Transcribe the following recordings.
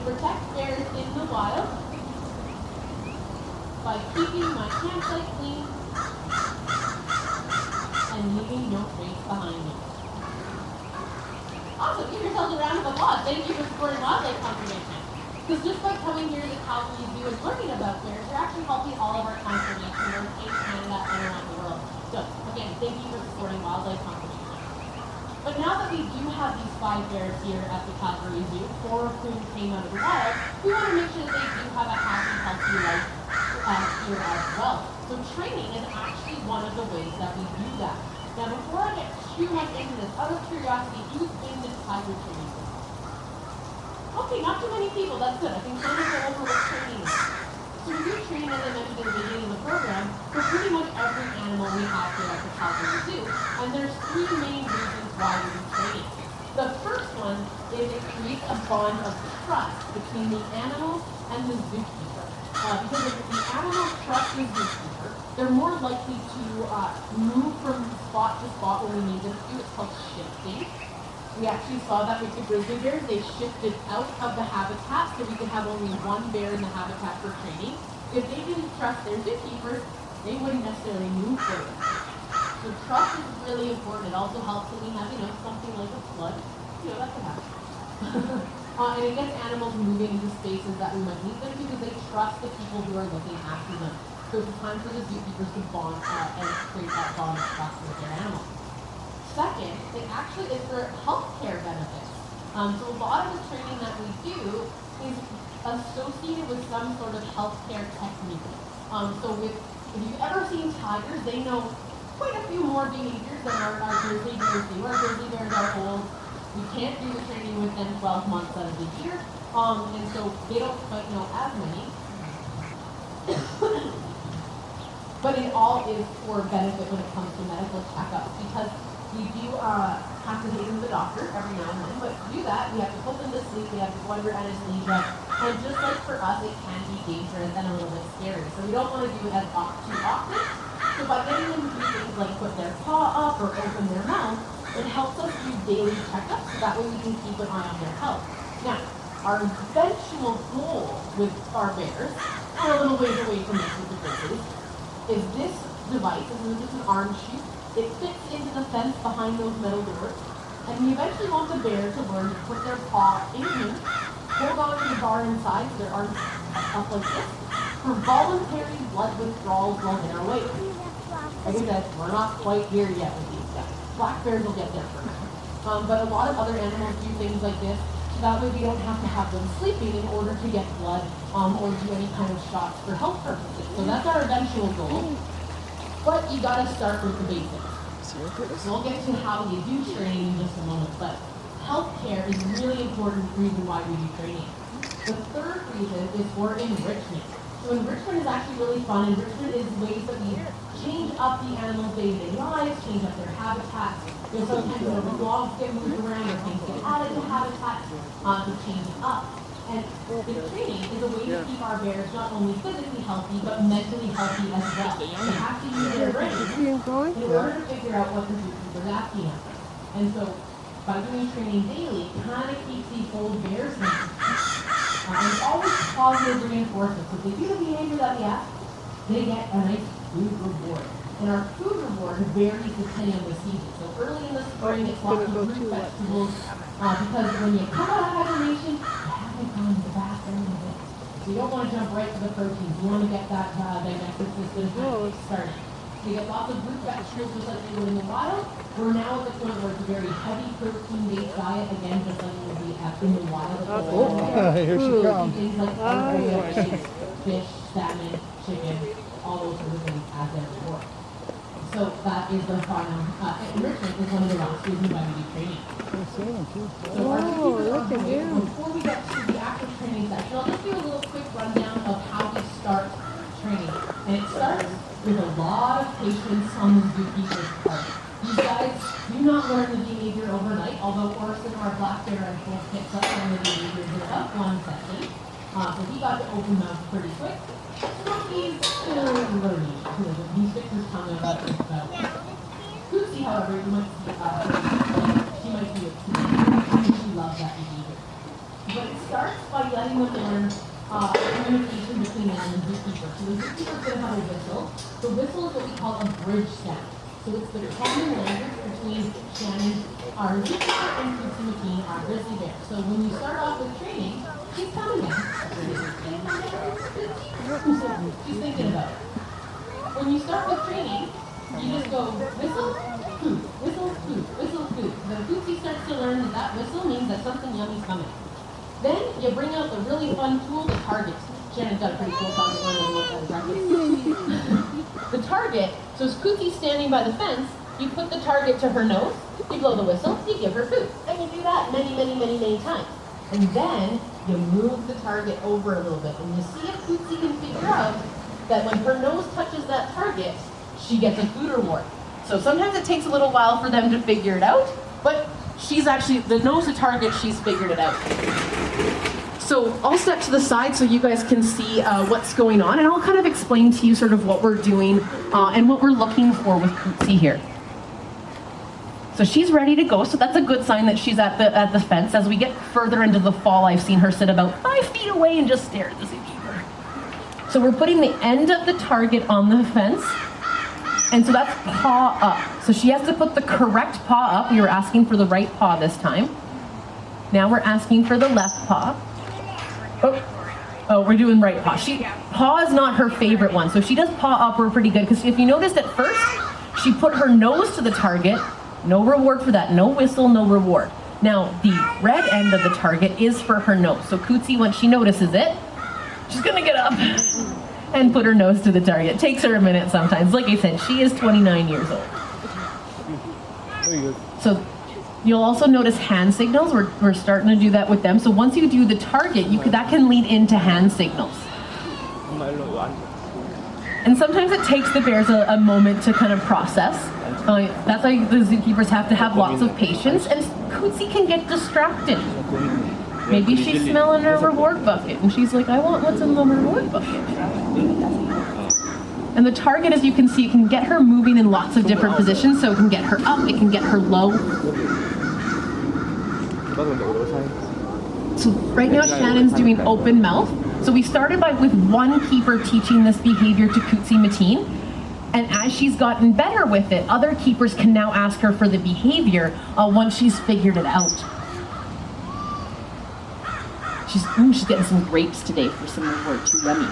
protect bears in the wild by keeping my campsite clean and leaving no trace behind me. Awesome, give yourselves a round of applause. Thank you for supporting wildlife conservation. Because just by coming here to the Calgary Zoo and learning about bears, you're actually helping all of our conservation work in Canada and around the world. So again, thank you for supporting wildlife conservation. But now that we do have these 5 bears here at the Calgary Zoo, 4 of whom came out of the wild, we want to make sure that they do have a happy, healthy life here as well. So training is actually one of the ways that we do that. Now before I get too much into this, out of curiosity, who's been to tiger training? Okay, not too many people, that's good. I think some of go over what training is. So we do training, as I mentioned at the beginning of the program, for pretty much every animal we have here at the Calgary Zoo. And there's 3 main reasons why we do training. The first one is it creates a bond of trust between the animal and the zookeeper. Because if the animal trusts the zookeeper, they're more likely to move from spot to spot when we need them to. It's called shifting. We actually saw that with the grizzly bears. They shifted out of the habitat so we could have only 1 bear in the habitat for training. If they didn't trust their zookeepers, they wouldn't necessarily move further. So trust is really important. It also helps when we have, something like a flood. That could happen. And it gets animals moving into spaces that we might need them to because they trust the people who are looking after them. So it's time for the zookeepers to bond and create that bond of trust with their animals. Second, it actually is for healthcare benefits. So a lot of the training that we do is associated with some sort of healthcare technique. If you've ever seen tigers, they know quite a few more behaviors than our grizzly bears do. Our grizzly bears are old. We can't do the training with them 12 months out of the year, and so they don't quite know as many. But it all is for benefit when it comes to medical checkups because we do have to take them to the doctor every now and then, but to do that, we have to put them to sleep, we have to go under anesthesia, and just like for us, it can be dangerous and a little bit scary. So we don't want to do it as too often. So by getting them to do things like put their paw up or open their mouth, it helps us do daily checkups, so that way we can keep an eye on their health. Now, our eventual goal with our bears, and a little ways away from this with the grizzlies, is this device. This is just an arm chute. It fits into the fence behind those metal doors, and we eventually want the bear to learn to put their paw in here, hold on to the bar inside, so their arms up like this, for voluntary blood withdrawals while they're awake. Like I said, we're not quite here yet with these guys. Black bears will get there first. But a lot of other animals do things like this, so that way we don't have to have them sleeping in order to get blood or do any kind of shots for health purposes. So that's our eventual goal. But you gotta start with the basics. So we'll get to how you do training in just a moment, but healthcare is a really important reason why we do training. The third reason is for enrichment. So enrichment is actually really fun. Enrichment is ways that we change up the animals' day-to-day lives, change up their habitats. Sometimes the dogs get moved around or things get added to habitats to change it up. And the training is a way to keep our bears not only physically healthy, but mentally healthy as well. They have to use their brains in order to figure out what the zookeeper is asking of them. And so, by doing training daily, it kind of keeps these old bears happy. And it's always positive reinforcement. So if they do the behavior that we ask, they get a nice food reward. And our food reward varies depending on the season. So early in the spring, it's lots of root vegetables, because when you come out of hibernation, gone to the bathroom a bit. So you don't want to jump right to the proteins. You want to get that digestive system started. So you get lots of root vegetables just like they would in the wild. We're now at the point where it's a very heavy protein-based diet, again, just like it would be in the wild. Here she comes. Things like eggs, fish, salmon, chicken, all those sort of things as their reward. So that is the final enrichment is one of the last reasons why we do training. So look at you. Before we get to the actual training section, I'll just do a little quick rundown of how we start training. And it starts with a lot of patience on the zookeeper's part. These guys do not learn the behavior overnight, although Orson, our black bear, I think, picks up some of the behaviors in about one session. So he got to open mouth pretty quick. He's learning. He sticks his tongue out his mouth. Lucy, however, you might see, she might be a she loves that behavior. But it starts by letting them learn communication between them and the zookeeper. So the zookeeper is going to have a whistle. The whistle is what we call a bridge sound. So it's the common language between Shannon, our zookeeper, and Cootsy McKean, our grizzly bear. So when you start off with training, she's coming in. She's thinking about it. When you start with training, you just go whistle, poop, whistle, poop, whistle, poop. The Cootsy starts to learn that that whistle means that something yummy's coming. Then you bring out the really fun tool, the target. Shannon's got a pretty cool target. The target, so as Cootsy's standing by the fence, you put the target to her nose, you blow the whistle, you give her food. And you do that many, many, many, many times. And then you move the target over a little bit, and you see if Cootsy can figure out that when her nose touches that target, she gets a food reward. So sometimes it takes a little while for them to figure it out, but she's actually, the nose of target, she's figured it out. So I'll step to the side so you guys can see what's going on, and I'll kind of explain to you sort of what we're doing and what we're looking for with Cootsy here. So she's ready to go, so that's a good sign that she's at the fence. As we get further into the fall, I've seen her sit about 5 feet away and just stare at the zookeeper. So we're putting the end of the target on the fence, and so that's paw up. So she has to put the correct paw up. We were asking for the right paw this time. Now we're asking for the left paw. Oh, we're doing right paw. Paw is not her favorite one, so she does paw up. We're pretty good, because if you noticed at first, she put her nose to the target. No reward for that. No whistle, no reward. Now, the red end of the target is for her nose. So Cootsy, once she notices it, she's gonna get up and put her nose to the target. It takes her a minute sometimes. Like I said, she is 29 years old. So you'll also notice hand signals. We're starting to do that with them. So once you do the target, that can lead into hand signals. And sometimes it takes the bears a moment to kind of process. That's why the zookeepers have to have lots of patience, and Cootsy can get distracted. Maybe she's smelling her reward bucket, and she's like, I want what's in the reward bucket. And the target, as you can see, can get her moving in lots of different positions, so it can get her up, it can get her low. So right now Shannon's doing open mouth. So we started with one keeper teaching this behavior to Cootsy Mateen. And as she's gotten better with it, other keepers can now ask her for the behavior once she's figured it out. She's getting some grapes today for some reward, too yummy.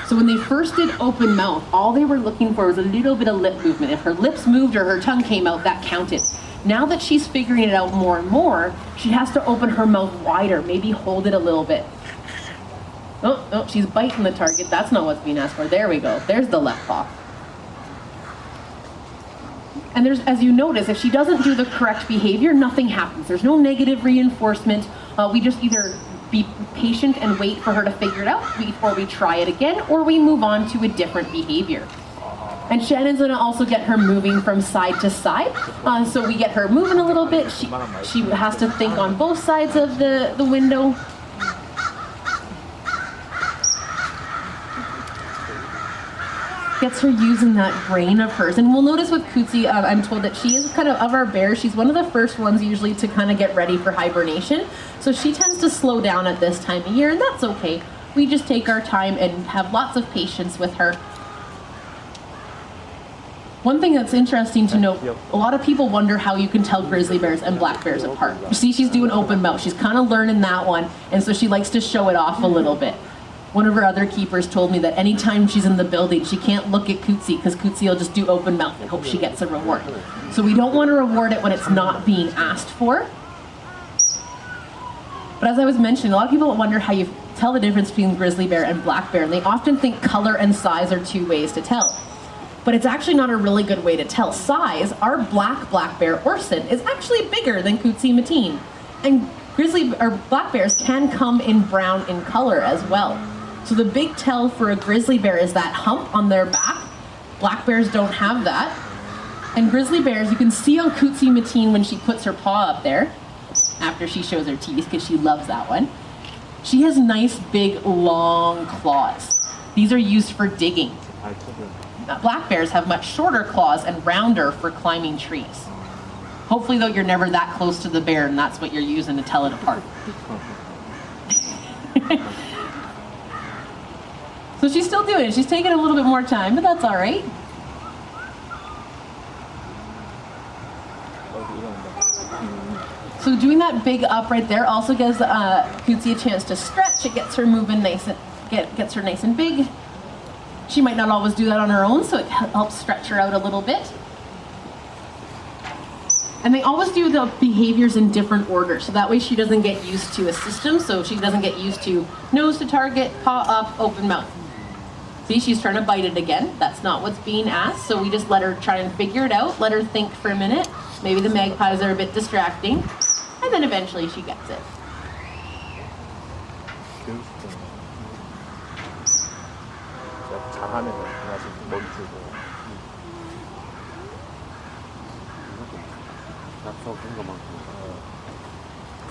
So when they first did open mouth, all they were looking for was a little bit of lip movement. If her lips moved or her tongue came out, that counted. Now that she's figuring it out more and more, she has to open her mouth wider, maybe hold it a little bit. Oh, she's biting the target. That's not what's being asked for. There we go. There's the left paw. And as you notice, if she doesn't do the correct behavior, nothing happens. There's no negative reinforcement. We just either be patient and wait for her to figure it out before we try it again, or we move on to a different behavior. And Shannon's gonna also get her moving from side to side. So we get her moving a little bit. She has to think on both sides of the window. Gets her using that brain of hers. And we'll notice with Cootsy, I'm told that she is kind of our bears, she's one of the first ones usually to kind of get ready for hibernation. So she tends to slow down at this time of year, and that's okay. We just take our time and have lots of patience with her. One thing that's interesting to note, a lot of people wonder how you can tell grizzly bears and black bears apart. You see, she's doing open mouth. She's kind of learning that one, and so she likes to show it off a little bit. One of her other keepers told me that anytime she's in the building, she can't look at Cootsy because Cootsy will just do open mouth and hope she gets a reward. So we don't want to reward it when it's not being asked for. But as I was mentioning, a lot of people wonder how you tell the difference between grizzly bear and black bear, and they often think color and size are two ways to tell. But it's actually not a really good way to tell. Size, our black bear, Orson, is actually bigger than Cootsy Mateen. And black bears can come in brown in color as well. So the big tell for a grizzly bear is that hump on their back. Black bears don't have that. And grizzly bears, you can see on Cootsy Mateen when she puts her paw up there, after she shows her teeth, because she loves that one. She has nice, big, long claws. These are used for digging. Black bears have much shorter claws and rounder for climbing trees. Hopefully, though, you're never that close to the bear, and that's what you're using to tell it apart. So she's still doing it. She's taking a little bit more time, but that's all right. So doing that big up right there also gives Cootsie a chance to stretch. It gets her moving nice and gets her nice and big. She might not always do that on her own, so it helps stretch her out a little bit. And they always do the behaviors in different order, so that way she doesn't get used to a system, so she doesn't get used to nose to target, paw up, open mouth. See, she's trying to bite it again. That's not what's being asked, so we just let her try and figure it out, let her think for a minute. Maybe the magpies are a bit distracting, and then eventually she gets it.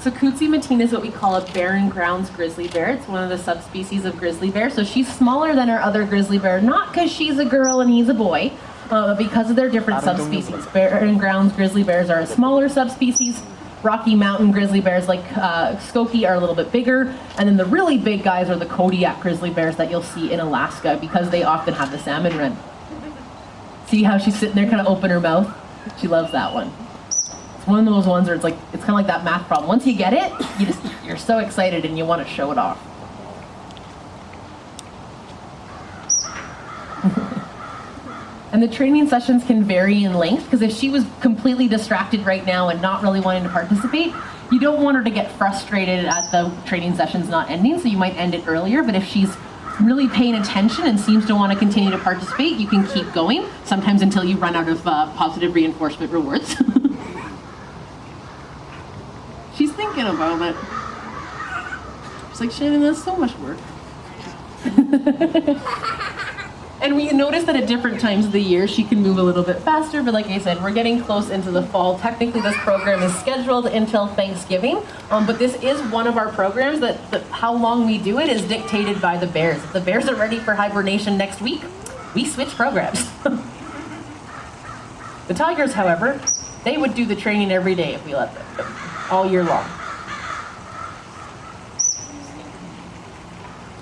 So Cootsie Matine is what we call a barren grounds grizzly bear. It's one of the subspecies of grizzly bear. So she's smaller than our other grizzly bear, not because she's a girl and he's a boy, but because of their different subspecies. Barren grounds grizzly bears are a smaller subspecies. Rocky Mountain grizzly bears like Skokie are a little bit bigger. And then the really big guys are the Kodiak grizzly bears that you'll see in Alaska because they often have the salmon run. See how she's sitting there kind of open her mouth? She loves that one. It's one of those ones where it's kind of like that math problem. Once you get it, you're so excited and you want to show it off. And the training sessions can vary in length, because if she was completely distracted right now and not really wanting to participate, you don't want her to get frustrated at the training sessions not ending, so you might end it earlier. But if she's really paying attention and seems to want to continue to participate, you can keep going, sometimes until you run out of positive reinforcement rewards. She's thinking about it. She's like, Shannon, that's so much work. And we notice that at different times of the year, she can move a little bit faster, but like I said, we're getting close into the fall. Technically, this program is scheduled until Thanksgiving, but this is one of our programs that how long we do it is dictated by the bears. If the bears are ready for hibernation next week, we switch programs. The tigers, however, they would do the training every day if we let them, all year long.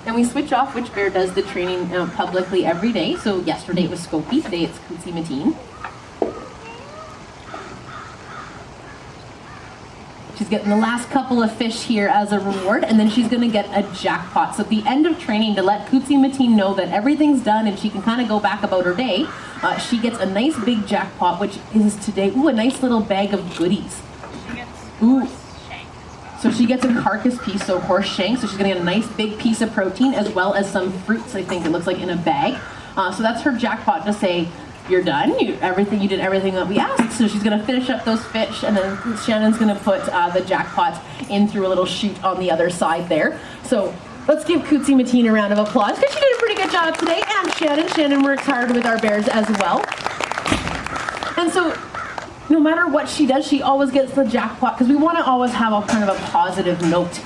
And we switch off which bear does the training publicly every day. So yesterday it was Skokie, today it's Cootsie Matine. She's getting the last couple of fish here as a reward, and then she's gonna get a jackpot. So at the end of training, to let Cootsie Matine know that everything's done and she can kind of go back about her day, she gets a nice big jackpot, which is today, a nice little bag of goodies. Ooh. So she gets a carcass piece, so horse shank, so she's gonna get a nice big piece of protein as well as some fruits, I think it looks like, in a bag. So that's her jackpot to say, you're done, you did everything that we asked. So she's gonna finish up those fish, and then Shannon's gonna put the jackpot in through a little chute on the other side there. So let's give Cootsie Matine a round of applause, because she did a pretty good job today, and Shannon works hard with our bears as well. And so, no matter what she does, she always gets the jackpot, because we want to always have a kind of a positive note.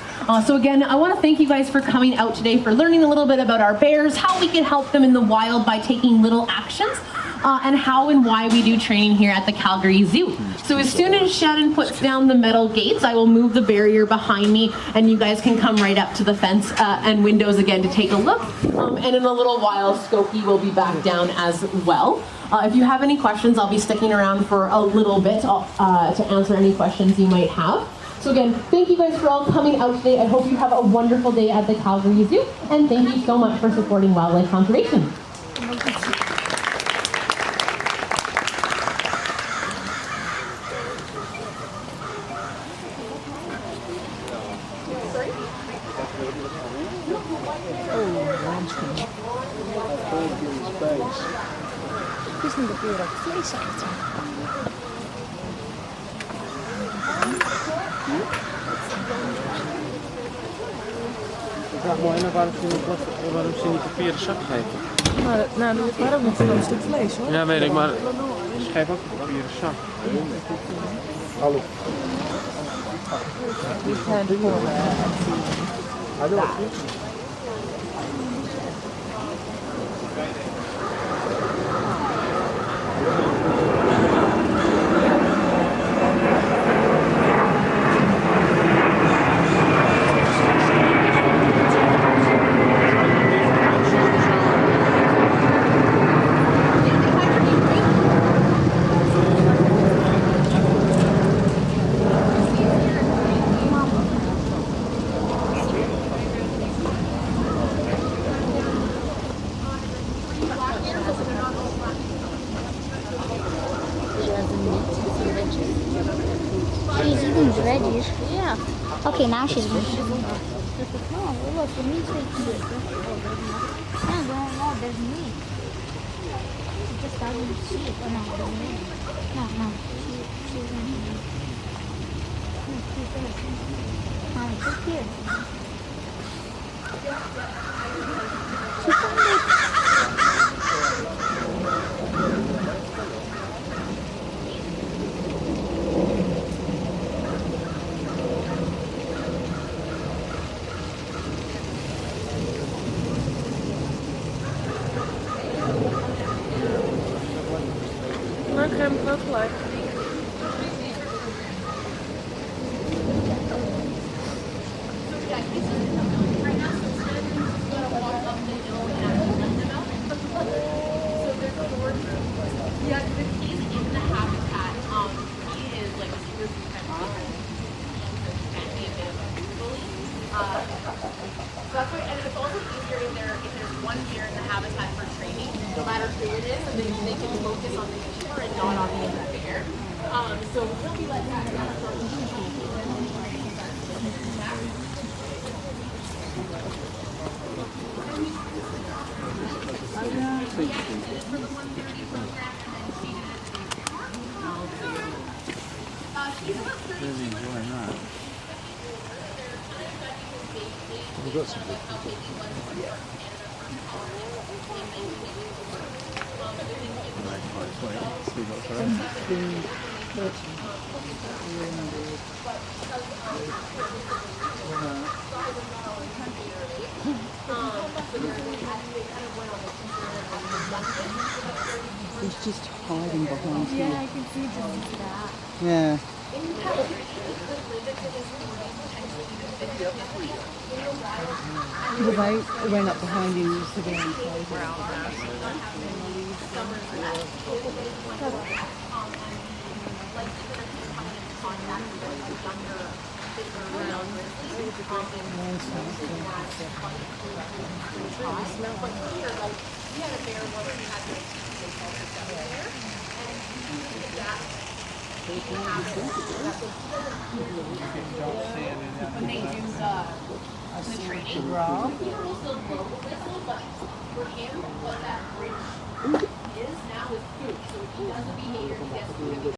So again, I want to thank you guys for coming out today, for learning a little bit about our bears, how we can help them in the wild by taking little actions, and how and why we do training here at the Calgary Zoo. So as soon as Shannon puts down the metal gates, I will move the barrier behind me, and you guys can come right up to the fence and windows again to take a look. And in a little while, Skokie will be back down as well. If you have any questions, I'll be sticking around for a little bit to answer any questions you might have. So again, thank you guys for all coming out today. I hope you have a wonderful day at the Calgary Zoo, and thank you so much for supporting wildlife conservation. Het is niet de kleur dat het vlees uit. Ik vraag me alleen waarom ze niet de veren zak geven. Nou, doe het maar ook nog voor een stuk vlees hoor. Ja, weet ik, maar ze geven ook een papieren zak. Hallo. Die gaan voor Hallo. ashes. No, look, the meat's right here. No, there's meat. It just doesn't see it. Oh, no, there's meat. No. She's in here. She's there. It's right here. Look him look like. Yeah, because he's in the habitat. He is like a super and be a bit of a bully. So that's why, and it's also easier if there's one deer in the habitat for training, no matter who it is, and they can focus on the keeper and not on the other bear. So he'll be like that. Really enjoying that. We've got some good people. He's just hiding behind here. Yeah, I can see just that. Yeah. Well, they went up behind him and stood down and played. When they do the training, people will still blow